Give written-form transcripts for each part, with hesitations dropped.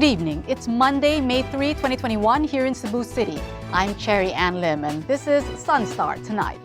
Good evening. It's Monday, May 3, 2021 here in Cebu City. I'm Cherry Ann Lim and this is SunStar Tonight.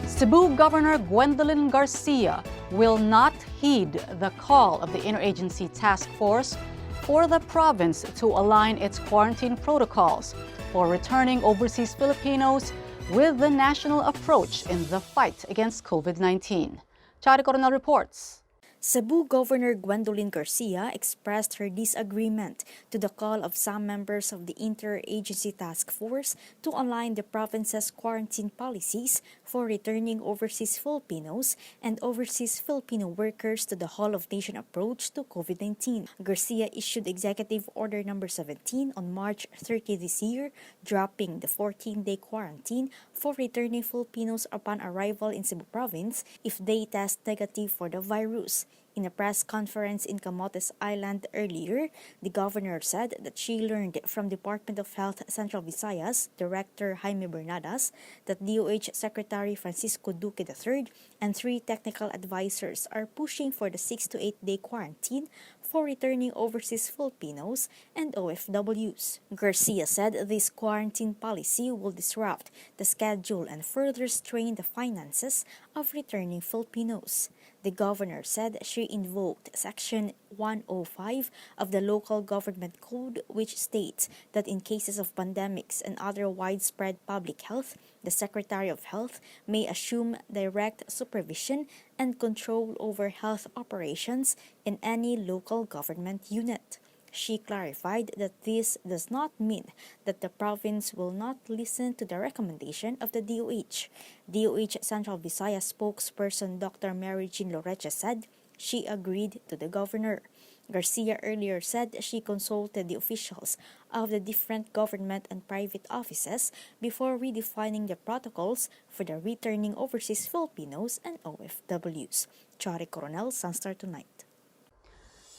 Cebu Governor Gwendolyn Garcia will not heed the call of the Interagency Task Force for the province to align its quarantine protocols for returning overseas Filipinos with the national approach in the fight against COVID-19. Chari Coronel reports. Cebu Governor Gwendolyn Garcia expressed her disagreement to the call of some members of the Interagency Task Force to align the province's quarantine policies for returning overseas Filipinos and overseas Filipino workers to the whole-of-nation approach to COVID-19. Garcia issued Executive Order No. 17 on March 30 this year, dropping the 14-day quarantine for returning Filipinos upon arrival in Cebu Province if they test negative for the virus. In a press conference in Camotes Island earlier, the governor said that she learned from Department of Health Central Visayas Director Jaime Bernadas that DOH Secretary Francisco Duque III and 3 technical advisors are pushing for the 6 to 8 day quarantine for returning overseas Filipinos and OFWs. Garcia said this quarantine policy will disrupt the schedule and further strain the finances of returning Filipinos. The governor said she invoked Section 105 of the Local Government Code, which states that in cases of pandemics and other widespread public health, the Secretary of Health may assume direct supervision and control over health operations in any local government unit. She clarified that this does not mean that the province will not listen to the recommendation of the DOH. DOH Central Visayas spokesperson Dr. Mary Jean Loreche said she agreed to the governor. Garcia earlier said she consulted the officials of the different government and private offices before redefining the protocols for the returning overseas Filipinos and OFWs. Chari Coronel, SunStar Tonight.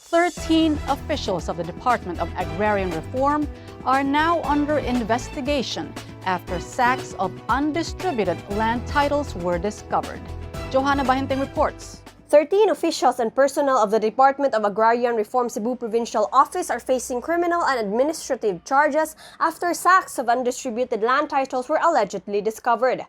13 officials of the Department of Agrarian Reform are now under investigation after sacks of undistributed land titles were discovered. Johanna Bahinting reports. 13 officials and personnel of the Department of Agrarian Reform Cebu Provincial Office are facing criminal and administrative charges after sacks of undistributed land titles were allegedly discovered.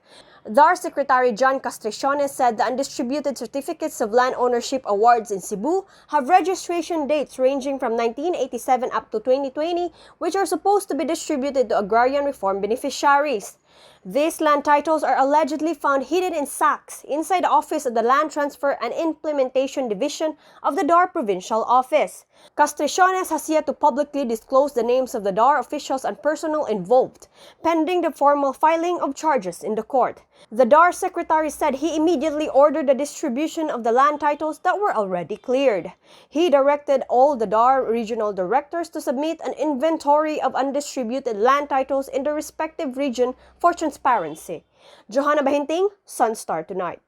DAR Secretary John Castriciones said the undistributed certificates of land ownership awards in Cebu have registration dates ranging from 1987 up to 2020, which are supposed to be distributed to agrarian reform beneficiaries. These land titles are allegedly found hidden in sacks inside the office of the Land Transfer and Implementation Division of the DAR Provincial Office. Castriciones has yet to publicly disclose the names of the DAR officials and personnel involved, pending the formal filing of charges in the court. The DAR secretary said he immediately ordered the distribution of the land titles that were already cleared. He directed all the DAR regional directors to submit an inventory of undistributed land titles in the respective region for transparency. Johanna Bahinting, SunStar Tonight.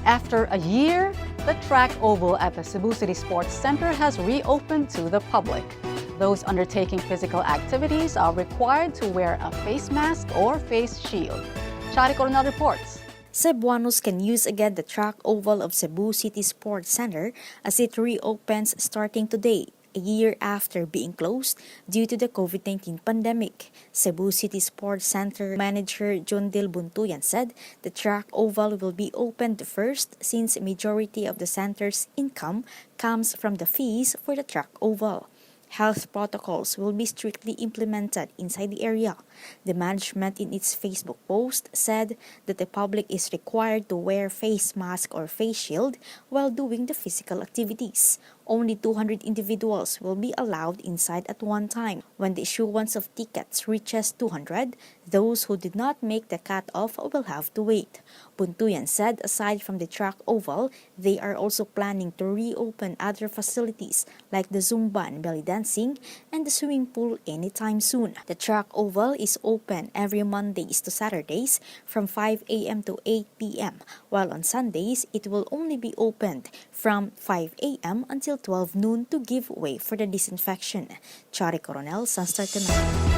After a year, the track oval at the Cebu City Sports Center has reopened to the public. Those undertaking physical activities are required to wear a face mask or face shield. Chari Coronel reports. Cebuanos can use again the track oval of Cebu City Sports Center as it reopens starting today, a year after being closed due to the COVID-19 pandemic. Cebu City Sports Center manager Jondil Buntuyan said the track oval will be opened first since a majority of the center's income comes from the fees for the track oval. Health protocols will be strictly implemented inside the area. The management in its Facebook post said that the public is required to wear face mask or face shield while doing the physical activities. Only 200 individuals will be allowed inside at one time. When the issuance of tickets reaches 200, those who did not make the cut-off will have to wait. Buntuyan said aside from the track oval, they are also planning to reopen other facilities like the Zumba and belly dancing and the swimming pool anytime soon. The track oval is open every Mondays to Saturdays from 5 a.m. to 8 p.m., while on Sundays it will only be opened from 5 a.m. until until 12 noon to give way for the disinfection. Chari Coronel, SunStar Tonight.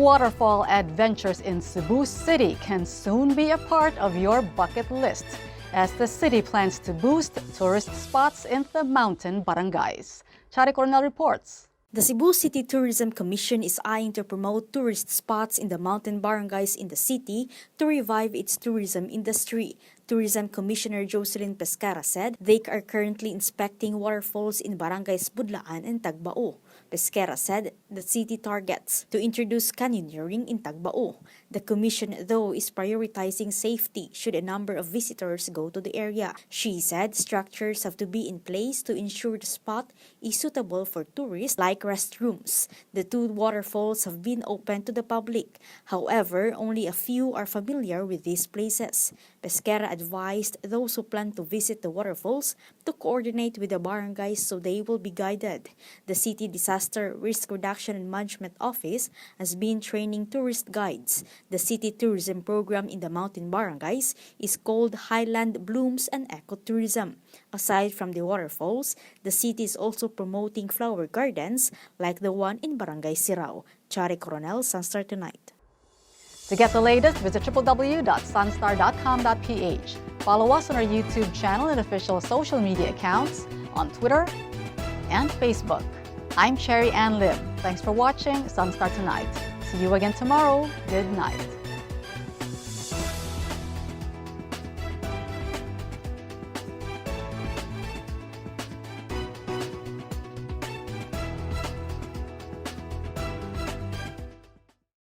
Waterfall adventures in Cebu City can soon be a part of your bucket list as the city plans to boost tourist spots in the mountain barangays. Chari Coronel reports. The Cebu City Tourism Commission is eyeing to promote tourist spots in the mountain barangays in the city to revive its tourism industry. Tourism Commissioner Jocelyn Pescara said they are currently inspecting waterfalls in barangays Budlaan and Tagbao. Pescara said the city targets to introduce canyoneering in Tagbao. The commission, though, is prioritizing safety should a number of visitors go to the area. She said structures have to be in place to ensure the spot is suitable for tourists, like restrooms. The two waterfalls have been open to the public. However, only a few are familiar with these places. Pescara advised those who plan to visit the waterfalls to coordinate with the barangays so they will be guided. The City Disaster Risk Reduction and Management Office has been training tourist guides. The city tourism program in the mountain barangays is called Highland Blooms and Ecotourism. Aside from the waterfalls, the city is also promoting flower gardens like the one in Barangay Sirao. Chari Coronel, SunStar Tonight. To get the latest, visit www.sunstar.com.ph. Follow us on our YouTube channel and official social media accounts on Twitter and Facebook. I'm Cherry Ann Lim. Thanks for watching SunStar Tonight. See you again tomorrow. Good night.